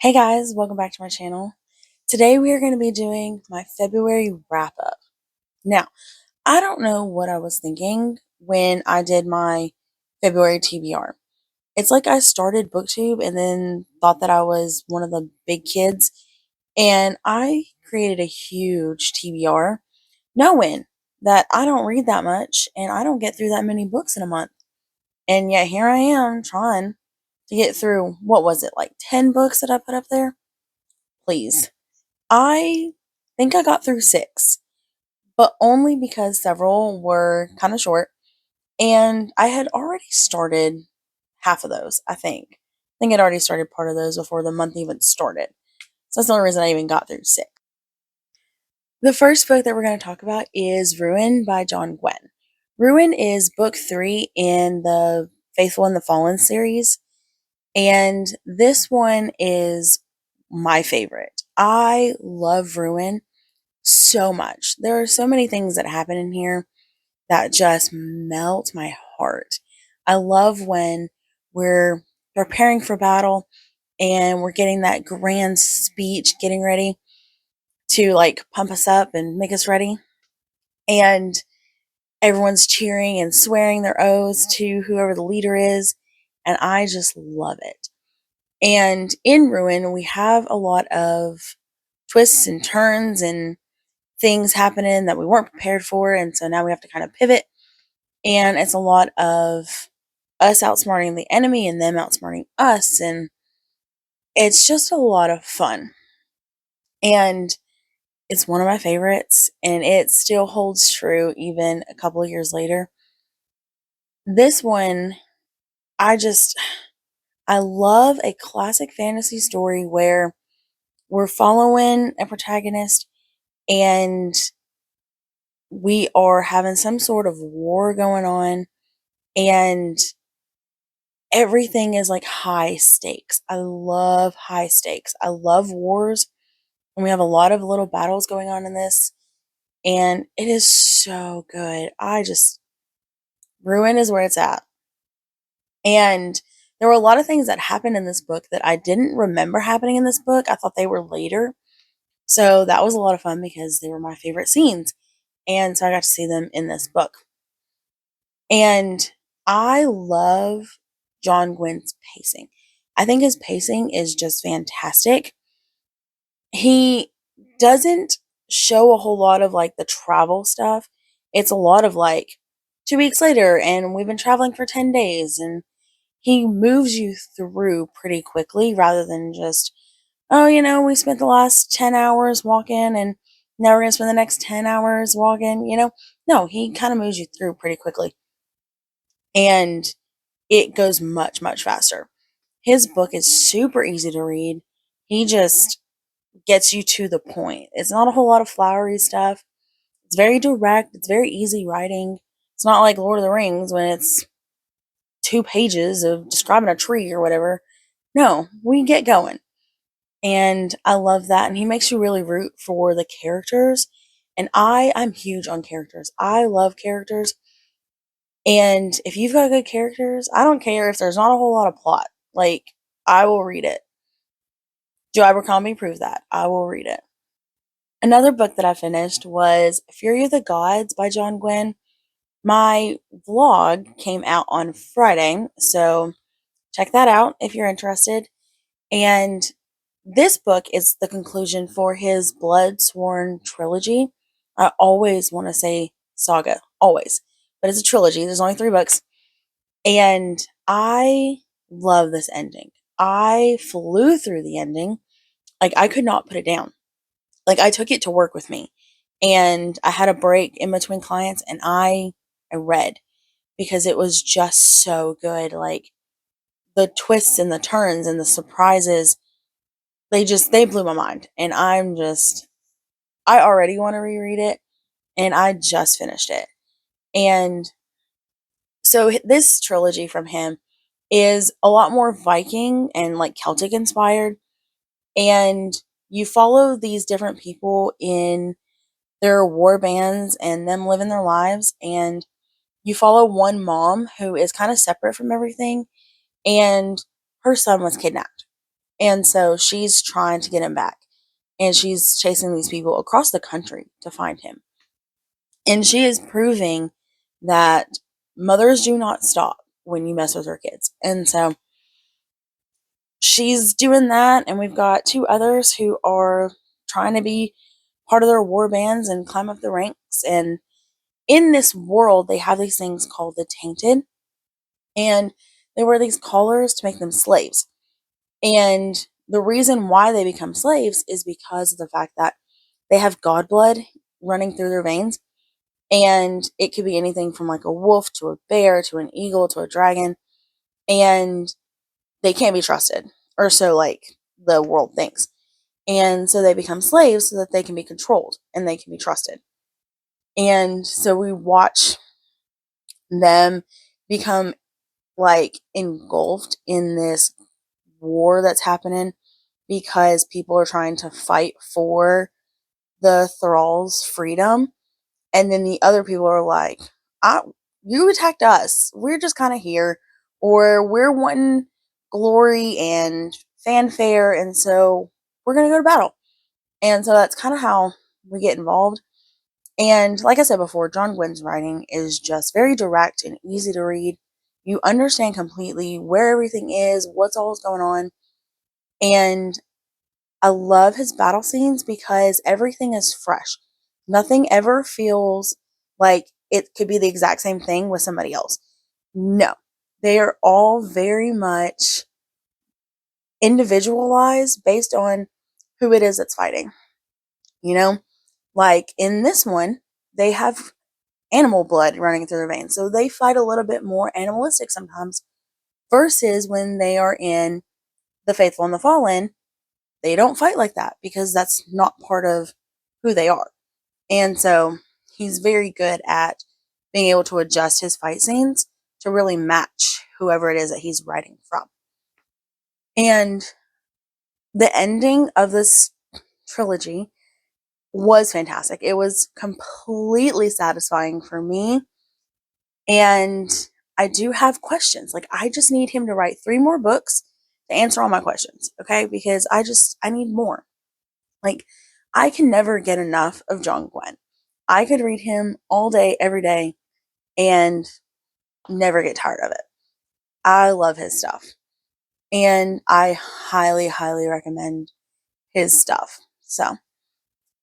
Hey guys, welcome back to my channel. Today we are going to be doing my February wrap up. Now, I don't know what I was thinking when I did my February TBR. It's like I started BookTube and then thought that I was one of the big kids, and I created a huge TBR knowing that I don't read that much and I don't get through that many books in a month. And yet here I am trying to get through, what was it, like 10 books that I put up there? Please. I think I got through 6, but only because several were kind of short, and I had already started half of those, I think. I think I'd already started part of those before the month even started. So that's the only reason I even got through 6. The first book that we're going to talk about is Ruin by John Gwynne. Ruin is book 3 in the Faithful and the Fallen series, and this one is my favorite. I love Ruin so much. There are so many things that happen in here that just melt my heart. I love when we're preparing for battle and we're getting that grand speech, getting ready to like pump us up and make us ready. And everyone's cheering and swearing their oaths to whoever the leader is. And I just love it. And in Ruin, we have a lot of twists and turns and things happening that we weren't prepared for. And so now we have to kind of pivot. And it's a lot of us outsmarting the enemy and them outsmarting us. And it's just a lot of fun. And it's one of my favorites. And it still holds true even a couple of years later. This one, I love a classic fantasy story where we're following a protagonist and we are having some sort of war going on, and everything is like high stakes. I love high stakes. I love wars. And we have a lot of little battles going on in this. And it is so good. Ruin is where it's at. And there were a lot of things that happened in this book that I didn't remember happening in this book. I thought they were later. So that was a lot of fun because they were my favorite scenes. And so I got to see them in this book. And I love John Gwynne's pacing. I think his pacing is just fantastic. He doesn't show a whole lot of like the travel stuff. It's a lot of like 2 weeks later, and we've been traveling for 10 days, and he moves you through pretty quickly rather than just, oh, we spent the last 10 hours walking, and now we're going to spend the next 10 hours walking. No, he kind of moves you through pretty quickly. And it goes much, much faster. His book is super easy to read. He just gets you to the point. It's not a whole lot of flowery stuff. It's very direct. It's very easy writing. It's not like Lord of the Rings when it's 2 pages of describing a tree or whatever. No, we get going. And I love that. And he makes you really root for the characters. And I'm huge on characters. I love characters. And if you've got good characters, I don't care if there's not a whole lot of plot. Like, I will read it. Joe Abercrombie proved that. I will read it. Another book that I finished was Fury of the Gods by John Gwynne. My vlog came out on Friday, so check that out if you're interested. And this book is the conclusion for his Bloodsworn trilogy. I always want to say saga, always, but it's a trilogy. There's only 3 books. And I love this ending. I flew through the ending. Like, I could not put it down. Like, I took it to work with me, and I had a break in between clients, and I read because it was just so good. Like, the twists and the turns and the surprises, they blew my mind. And I already want to reread it, and I just finished it. And so this trilogy from him is a lot more Viking and like Celtic inspired, and you follow these different people in their war bands and them living their lives, and you follow one mom who is kind of separate from everything, and her son was kidnapped. And so she's trying to get him back. And she's chasing these people across the country to find him. And she is proving that mothers do not stop when you mess with her kids. And so she's doing that. And we've got two others who are trying to be part of their war bands and climb up the ranks. And in this world, they have these things called the Tainted. And they wear these collars to make them slaves. And the reason why they become slaves is because of the fact that they have god blood running through their veins. And it could be anything from like a wolf to a bear to an eagle to a dragon. And they can't be trusted, or so like the world thinks. And so they become slaves so that they can be controlled and they can be trusted. And so we watch them become like engulfed in this war that's happening because people are trying to fight for the thralls' freedom. And then the other people are like, you attacked us. We're just kind of here. Or we're wanting glory and fanfare. And so we're going to go to battle. And so that's kind of how we get involved. And like I said before, John Gwynn's writing is just very direct and easy to read. You understand completely where everything is, what's all going on. And I love his battle scenes because everything is fresh. Nothing ever feels like it could be the exact same thing with somebody else. No, they are all very much individualized based on who it is that's fighting. You know, like in this one, they have animal blood running through their veins. So they fight a little bit more animalistic sometimes versus when they are in The Faithful and the Fallen, they don't fight like that because that's not part of who they are. And so he's very good at being able to adjust his fight scenes to really match whoever it is that he's writing from. And the ending of this trilogy was fantastic. It was completely satisfying for me. And I do have questions. Like, I just need him to write 3 more books to answer all my questions, okay? Because I need more. Like, I can never get enough of John Gwynn. I could read him all day, every day, and never get tired of it. I love his stuff. And I highly, highly recommend his stuff. So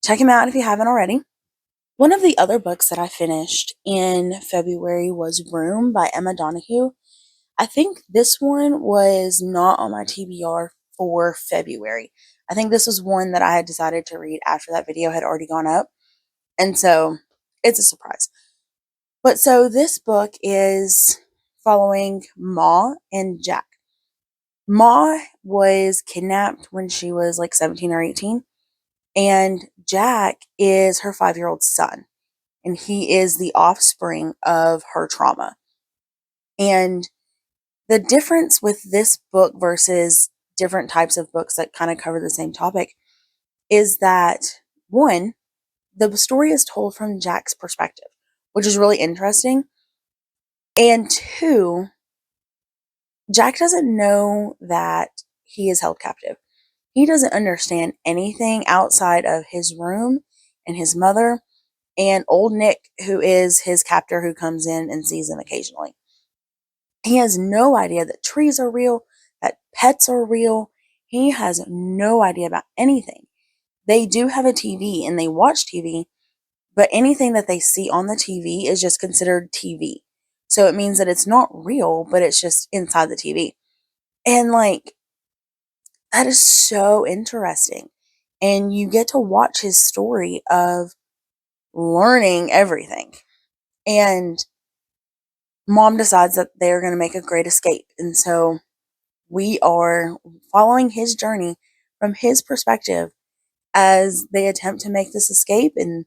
check him out if you haven't already. One of the other books that I finished in February was Room by Emma Donoghue. I think this one was not on my TBR for February. I think this was one that I had decided to read after that video had already gone up. And so it's a surprise. But so this book is following Ma and Jack. Ma was kidnapped when she was like 17 or 18, and Jack is her 5-year-old son, and he is the offspring of her trauma. And the difference with this book versus different types of books that kind of cover the same topic is that, one, the story is told from Jack's perspective, which is really interesting. And two, Jack doesn't know that he is held captive. He doesn't understand anything outside of his room and his mother and old Nick, who is his captor who comes in and sees him occasionally. He has no idea that trees are real, that pets are real. He has no idea about anything. They do have a TV and they watch TV, but anything that they see on the TV is just considered TV. So it means that it's not real, but it's just inside the TV. And like, that is so interesting. And you get to watch his story of learning everything. And mom decides that they're going to make a great escape. And so we are following his journey from his perspective as they attempt to make this escape and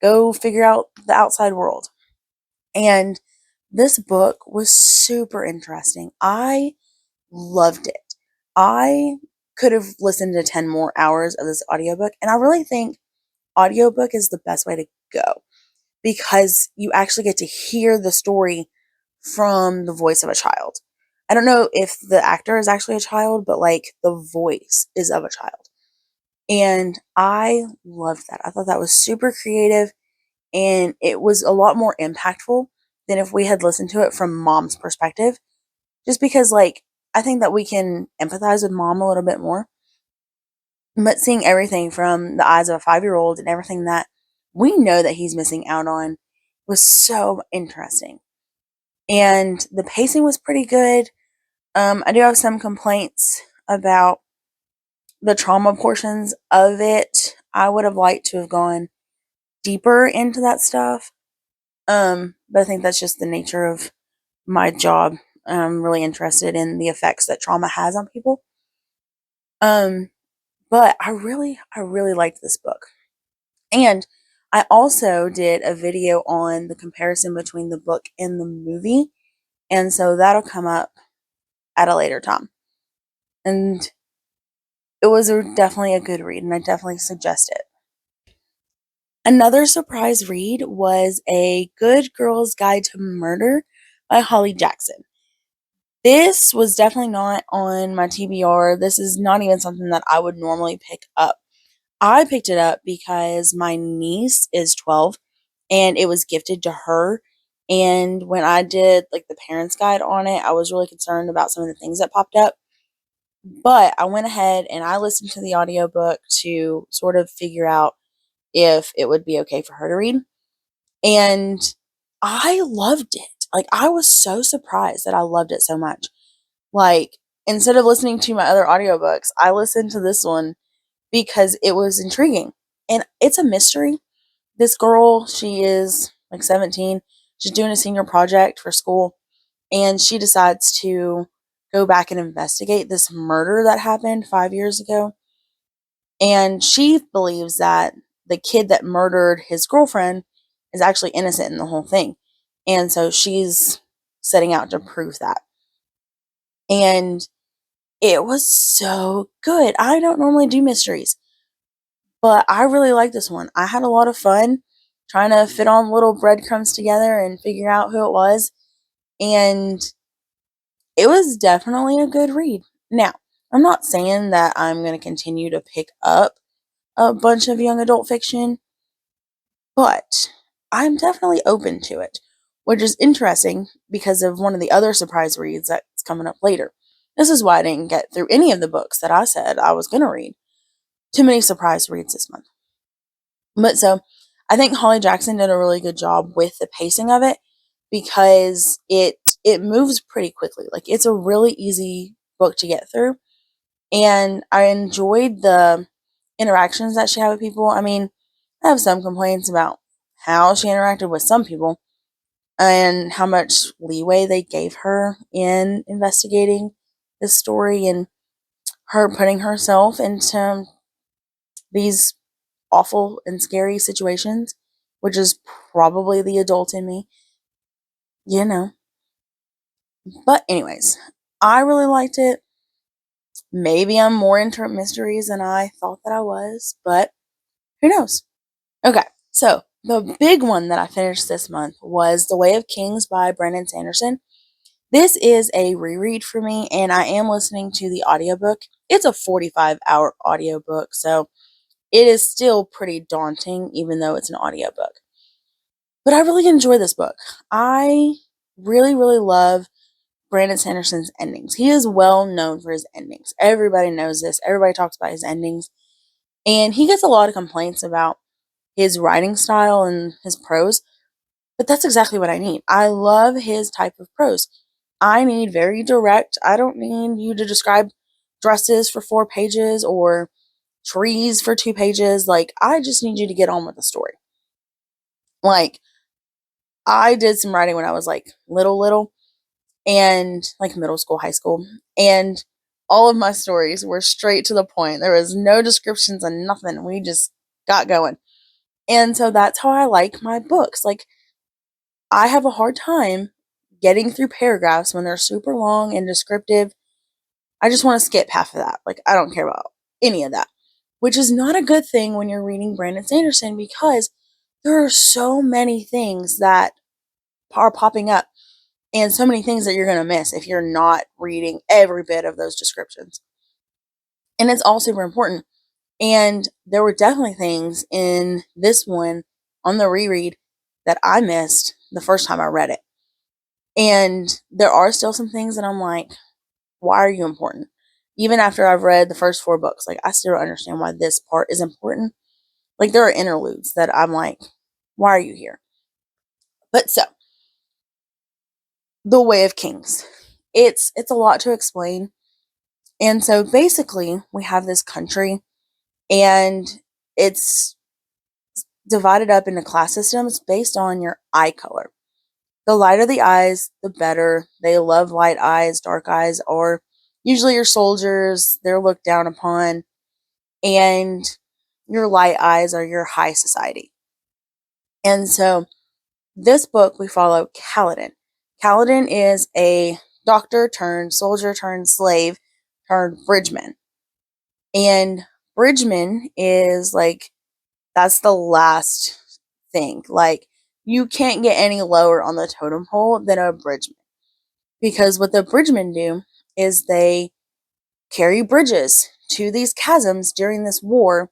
go figure out the outside world. And this book was super interesting. I loved it. I could have listened to 10 more hours of this audiobook, and I really think audiobook is the best way to go because you actually get to hear the story from the voice of a child. I don't know if the actor is actually a child, but like the voice is of a child. And I loved that. I thought that was super creative and it was a lot more impactful than if we had listened to it from mom's perspective. Just because, like, I think that we can empathize with mom a little bit more. But seeing everything from the eyes of a 5-year old and everything that we know that he's missing out on was so interesting. And the pacing was pretty good. I do have some complaints about the trauma portions of it. I would have liked to have gone deeper into that stuff. But I think that's just the nature of my job. I'm really interested in the effects that trauma has on people. Um, but I really liked this book. And I also did a video on the comparison between the book and the movie. And so that'll come up at a later time. And it was definitely a good read, and I definitely suggest it. Another surprise read was A Good Girl's Guide to Murder by Holly Jackson. This was definitely not on my TBR. This is not even something that I would normally pick up. I picked it up because my niece is 12 and it was gifted to her. And when I did like the parents guide on it, I was really concerned about some of the things that popped up. But I went ahead and I listened to the audiobook to sort of figure out if it would be okay for her to read. And I loved it. Like, I was so surprised that I loved it so much. Like, instead of listening to my other audiobooks, I listened to this one because it was intriguing. And it's a mystery. This girl, she is like 17. She's doing a senior project for school. And she decides to go back and investigate this murder that happened 5 years ago. And she believes that the kid that murdered his girlfriend is actually innocent in the whole thing. And so she's setting out to prove that. And it was so good. I don't normally do mysteries, but I really like this one. I had a lot of fun trying to fit on little breadcrumbs together and figure out who it was. And it was definitely a good read. Now, I'm not saying that I'm going to continue to pick up a bunch of young adult fiction, but I'm definitely open to it, which is interesting because of one of the other surprise reads that's coming up later. This is why I didn't get through any of the books that I said I was going to read. Too many surprise reads this month. But so I think Holly Jackson did a really good job with the pacing of it because it moves pretty quickly. Like, it's a really easy book to get through. And I enjoyed the interactions that she had with people. I mean, I have some complaints about how she interacted with some people and how much leeway they gave her in investigating this story and her putting herself into these awful and scary situations, which is probably the adult in me, you know. But, anyways, I really liked it. Maybe I'm more into mysteries than I thought that I was, but who knows? Okay, so the big one that I finished this month was The Way of Kings by Brandon Sanderson. This is a reread for me, and I am listening to the audiobook. It's a 45-hour audiobook, so it is still pretty daunting, even though it's an audiobook. But I really enjoy this book. I really, really love Brandon Sanderson's endings. He is well known for his endings. Everybody knows this. Everybody talks about his endings. And he gets a lot of complaints about his writing style and his prose, but that's exactly what I need. I love his type of prose. I need very direct. I don't need you to describe dresses for 4 pages or trees for 2 pages. Like, I just need you to get on with the story. Like, I did some writing when I was like little, and like middle school, high school, and all of my stories were straight to the point. There was no descriptions and nothing. We just got going. And so that's how I like my books. Like, I have a hard time getting through paragraphs when they're super long and descriptive. I just want to skip half of that. Like, I don't care about any of that, which is not a good thing when you're reading Brandon Sanderson because there are so many things that are popping up. and so many things that you're going to miss if you're not reading every bit of those descriptions. And it's all super important. And there were definitely things in this one on the reread that I missed the first time I read it. And there are still some things that I'm like, why are you important? Even after I've read the first 4 books, like, I still don't understand why this part is important. Like, there are interludes that I'm like, why are you here? But so, the Way of Kings. It's a lot to explain. And so basically, we have this country, and it's divided up into class systems based on your eye color. The lighter the eyes, the better. They love light eyes, dark eyes, or usually your soldiers, they're looked down upon. And your light eyes are your high society. And so this book, we follow Kaladin. Kaladin is a doctor turned soldier turned slave turned bridgeman. And bridgeman is like, that's the last thing. Like, you can't get any lower on the totem pole than a bridgeman. Because what the bridgemen do is they carry bridges to these chasms during this war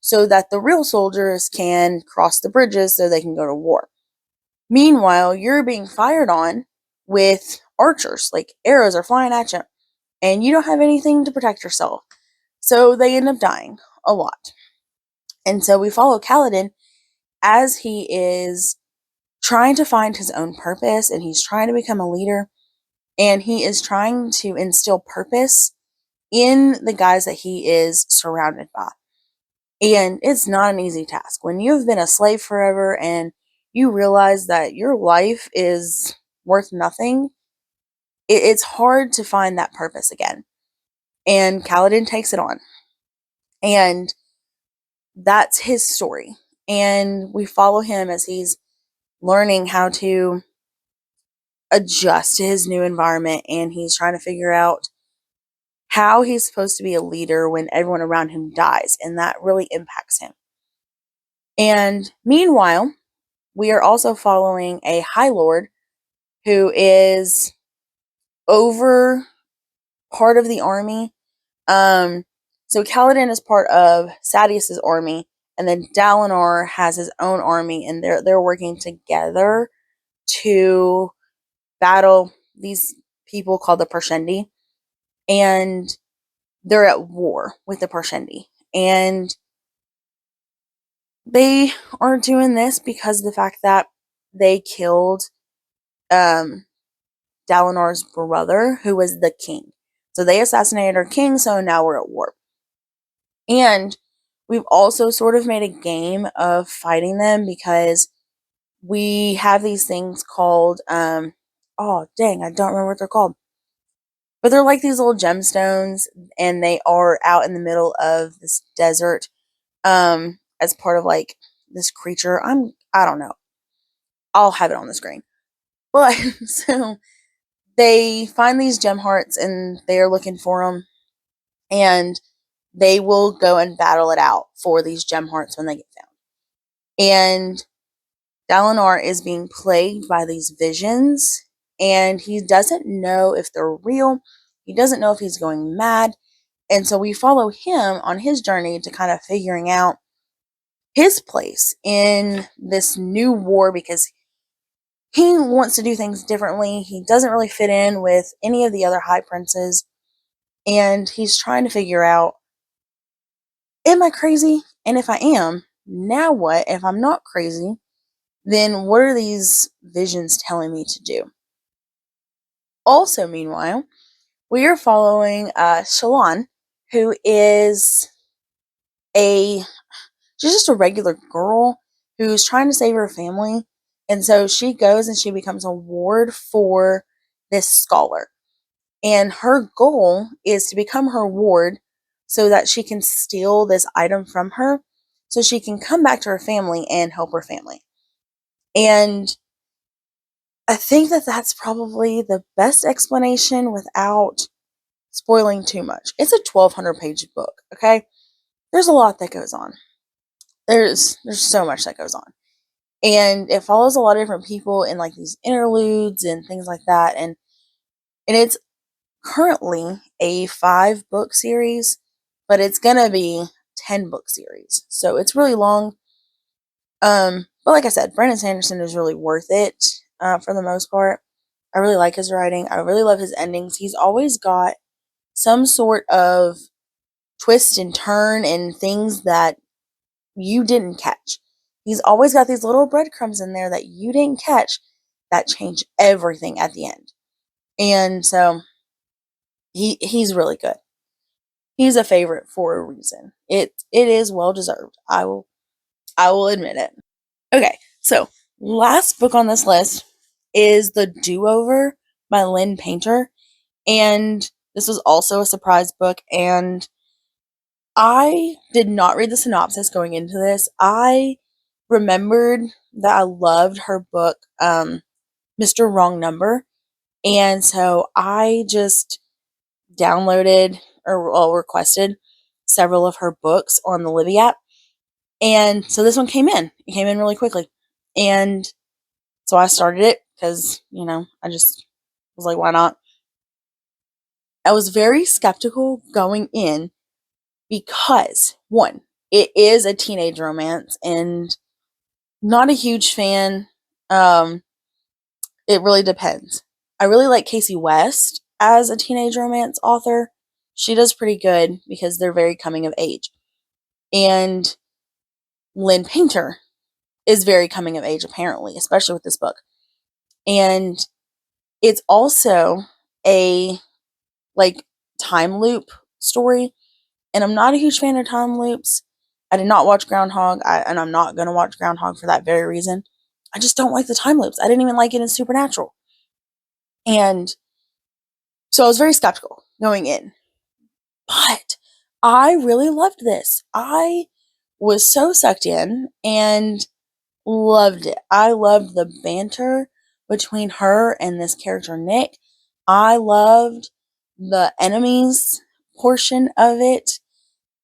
so that the real soldiers can cross the bridges so they can go to war. Meanwhile, you're being fired on with archers, like arrows are flying at you, and you don't have anything to protect yourself. So they end up dying a lot. And so we follow Kaladin as he is trying to find his own purpose, and he's trying to become a leader, and he is trying to instill purpose in the guys that he is surrounded by. And it's not an easy task. When you've been a slave forever and you realize that your life is worth nothing, it's hard to find that purpose again. And Kaladin takes it on. And that's his story. And we follow him as he's learning how to adjust to his new environment, and he's trying to figure out how he's supposed to be a leader when everyone around him dies, and that really impacts him. And meanwhile, we are also following a High Lord who is over part of the army. So Kaladin is part of Sadeas's army, and then Dalinar has his own army, and they're working together to battle these people called the Parshendi, and they're at war with the Parshendi. And they are doing this because of the fact that they killed Dalinar's brother, who was the king. So they assassinated our king, so now we're at war. And we've also sort of made a game of fighting them because we have these things called, oh, dang, I don't remember what they're called. But they're like these little gemstones, and they are out in the middle of this desert, as part of like this creature. I don't know. I'll have it on the screen. But so they find these gem hearts and they're looking for them, and they will go and battle it out for these gem hearts when they get found. And Dalinar is being plagued by these visions, and he doesn't know if they're real. He doesn't know if he's going mad. And so we follow him on his journey to kind of figuring out his place in this new war, because he wants to do things differently. He doesn't really fit in with any of the other high princes. And he's trying to figure out, am I crazy? And if I am, now what? If I'm not crazy, then what are these visions telling me to do? Also, meanwhile, we are following Shallan, who is a she's just a regular girl who's trying to save her family. And so she goes and she becomes a ward for this scholar. And her goal is to become her ward so that she can steal this item from her so she can come back to her family and help her family. And I think that that's probably the best explanation without spoiling too much. It's a 1,200-page book, okay? There's a lot that goes on. There's so much that goes on. And it follows a lot of different people in like these interludes and things like that. And it's currently a 5 book series, but it's gonna be 10 book series. So it's really long. But like I said, Brandon Sanderson is really worth it for the most part. I really like his writing. I really love his endings. He's always got some sort of twist and turn and things that you didn't catch. He's always got these little breadcrumbs in there that you didn't catch that change everything at the end. And so he's really good. He's a favorite for a reason. It is well deserved. I will admit it. Okay, so last book on this list is The Do-Over by Lynn Painter, and this was also a surprise book, and I did not read the synopsis going into this. I remembered that I loved her book, Mr. Wrong Number, and so I just downloaded or requested several of her books on the Libby app. And so this one came in. It came in really quickly. And so I started it because, I just was like, why not? I was very skeptical going in because, one, it is a teenage romance and not a huge fan. Um, it really depends. I really like Casey West as a teenage romance author. She does pretty good because they're very coming of age. And Lynn Painter is very coming of age, apparently, especially with this book. And it's also a like time loop story. And I'm not a huge fan of time loops. I did not watch Groundhog, and I'm not going to watch Groundhog for that very reason. I just don't like the time loops. I didn't even like it in Supernatural. And so I was very skeptical going in. But I really loved this. I was so sucked in and loved it. I loved the banter between her and this character, Nick. I loved the enemies portion of it.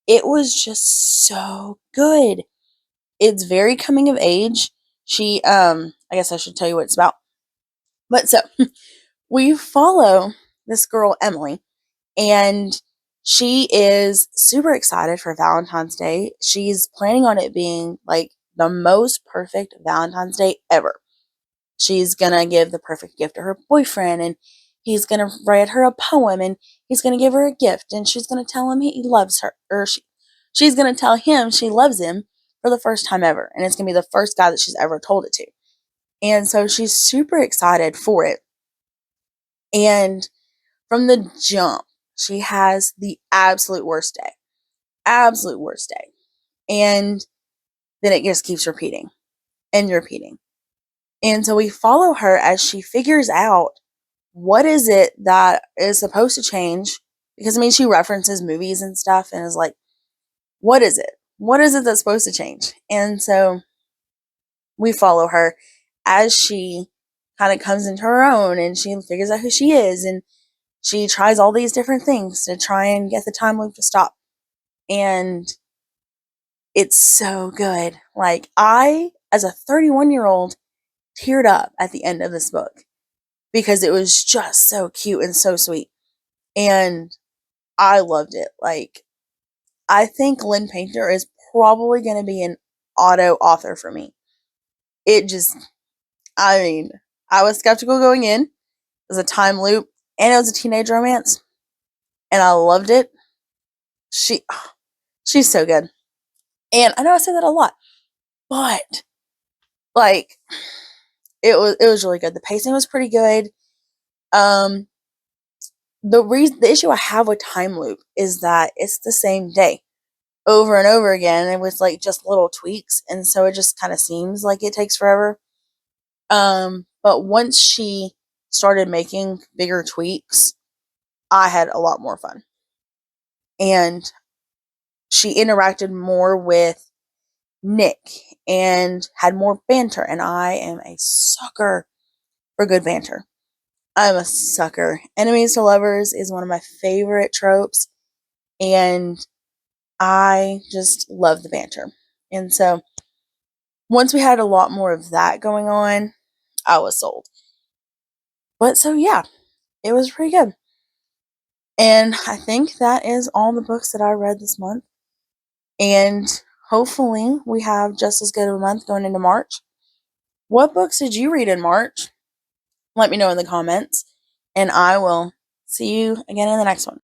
It was just so good. It's very coming of age. I guess I should tell you what it's about. But so, we follow this girl, Emily, and she is super excited for Valentine's Day. She's planning on it being like the most perfect Valentine's Day ever. She's gonna give the perfect gift to her boyfriend, and he's gonna write her a poem, and he's gonna give her a gift, and she's gonna tell him he loves her, or she's gonna tell him she loves him for the first time ever, and it's gonna be the first guy that she's ever told it to. And so she's super excited for it. And from the jump, she has the absolute worst day. Absolute worst day. And then it just keeps repeating and repeating. And so we follow her as she figures out what is it that is supposed to change. Because, she references movies and stuff and is like, what is it? What is it that's supposed to change? And so we follow her as she kind of comes into her own and she figures out who she is, and she tries all these different things to try and get the time loop to stop. And it's so good. Like, I, as a 31-year-old, teared up at the end of this book because it was just so cute and so sweet. And I loved it. Like, I think Lynn Painter is probably going to be an auto author for me. It just, I was skeptical going in. It was a time loop and it was a teenage romance. And I loved it. She's so good. And I know I say that a lot, but like, it was really good. The pacing was pretty good. Um, the issue I have with time loop is that it's the same day over and over again, and with like just little tweaks, and so it just kind of seems like it takes forever. But once she started making bigger tweaks, I had a lot more fun, and she interacted more with Nick and had more banter, and I am a sucker for good banter. I'm a sucker. Enemies to lovers is one of my favorite tropes, and I just love the banter. And so once we had a lot more of that going on, I was sold. But so yeah, it was pretty good. And I think that is all the books that I read this month. And hopefully we have just as good of a month going into March. What books did you read in March? Let me know in the comments. And I will see you again in the next one.